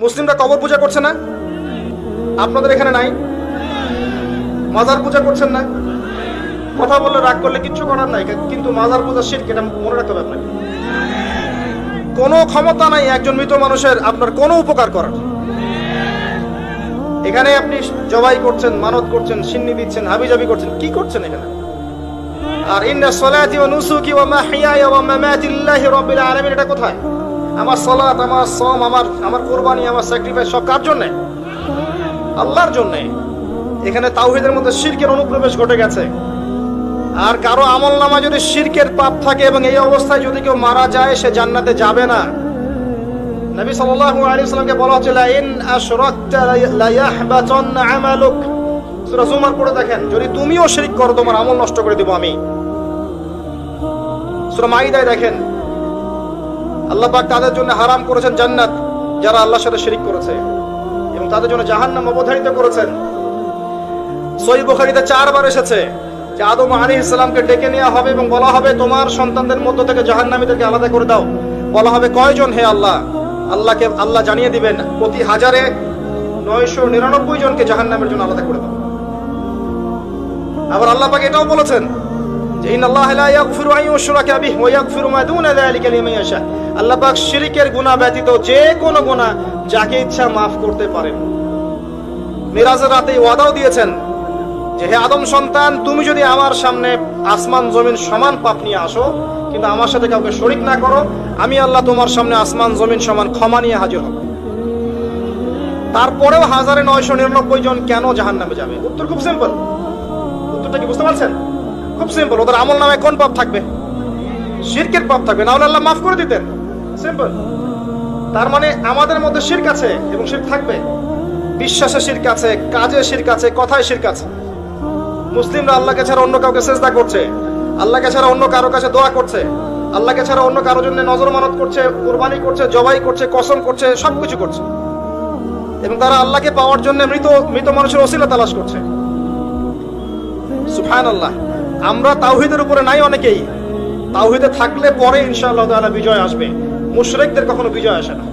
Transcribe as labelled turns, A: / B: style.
A: মুসলিমরা কবর পূজা করছে না? আপনাদের এখানে নাই? মাজার পূজা করছেন না? কথা বললে রাগ করলে কিচ্ছু করার নাই, কিন্তু মাজার পূজা শিরক, এটা মনে রাখতে হবে আপনাকে। কোনো ক্ষমতা নাই একজন মৃত মানুষের আপনার কোনো উপকার করার। এখানে আপনি জবাই করছেন, মানত করছেন, সিন্নি দিচ্ছেন, হাবিজাবি করছেন, কি করছেন এখানে? আর ইন্না সলাতি ওয়া নুসুকি ওয়া মাহইয়ায়া ওয়া মামাতি লিল্লাহি রাব্বিল আলামিন, এটা কোথায়? আমার সালাত, আমার সওম, আমার কুরবানি, আমার স্যাক্রিফাইস সব কার জন্য? আল্লাহর জন্য। এখানে তাওহীদের মধ্যে শিরকের অনুপ্রবেশ ঘটে গেছে। আর কারো আমলনামা যদি শিরকের পাপ থাকে এবং এই অবস্থায় যদি কেউ মারা যায়, সে জান্নাতে যাবে না। নবী সাল্লাল্লাহু আলাইহি ওয়াসাল্লামকে বলা হচ্ছে লা ইন আশরাকতা লা ইয়াহবাতান্না আমালুক। সূরা জুমার পড়ে দেখেন, যদি তুমিও শিরক করো তোমার আমল নষ্ট করে দেব আমি। সূরা মাইদায় দেখেন, আল্লাহ পাক তাদের জন্য হারাম করেছেন জান্নাত যারা আল্লাহর সাথে শিরক করেছে, এবং তাদের জন্য জাহান্নাম অবধারিত করেছেন। সহিহ বুখারীতে 4 বার এসেছে যে আদম আলাইহিস সালামকে ডেকে নেওয়া হবে এবং বলা হবে তোমার সন্তানদের মধ্য থেকে জাহান্নামীদেরকে আলাদা করে দাও। বলা হবে কয়জন হে আল্লাহ? আল্লাহকে আল্লাহ জানিয়ে দিবেন প্রতি 1000-এ 999 জনকে জাহান্নামের জন্য আলাদা করে দাও। আবার আল্লাহ পাক এটাও বলেছেন যে ইন্নাল্লাহা লা ইয়াগফিরু আন ইউশরাকা বিহি ওয়া ইয়াগফিরু মা দুনা যালিকা লিমান ইয়াশা। আল্লাহ পাক শিরকের গুনাহ ব্যতীত যে কোনো গুনাহ যাকে ইচ্ছা maaf করতে পারেন। মিরাজের রাতে ওয়াদাও দিয়েছেন যে হে আদম সন্তান, তুমি যদি আমার সামনে আসমান জমিন সমান পাপ নিয়ে আসো, কিন্তু আমার সাথে কাউকে শরীক না করো, আমি আল্লাহ তোমার সামনে আসমান জমিন সমান ক্ষমা নিয়ে হাজির হব। তারপরেও 1999 জন কেন জাহান্নামে যাবে? উত্তর খুব সিম্পল। উত্তরটা কি বুঝতে পারছেন? খুব সিম্পল। ওদের আমল নামায় কোন পাপ থাকবে? শিরকের পাপ থাকবে, না হলে আল্লাহ মাফ করে দিতেন। সিম্পল। তার মানে আমাদের মধ্যে শিরক আছে এবং শিরক থাকবে। বিশ্বাসে শিরক আছে, কাজে শিরক আছে, কথায় শিরক আছে। মুসলিমরা আল্লাহকে ছাড়া অন্য কাউকে সেজদা করছে, আল্লাহকে ছাড়া অন্য কারো কাছে দোয়া করছে, আল্লাহকে ছাড়া অন্য কারোর জন্য নজর মানত করছে, কুরবানি করছে, জবাই করছে, কসম করছে, সবকিছু করছে। এবং তারা আল্লাহকে পাওয়ার জন্য মৃত মানুষের ওসিলা তালাশ করছে। সুবহানাল্লাহ। আমরা তাওহীদের উপরে নাই অনেকেই। তাওহীদে থাকলে পরে ইনশাআল্লাহ তাআলা বিজয় আসবে। মুশরিকদের কখনো বিজয় আসে না।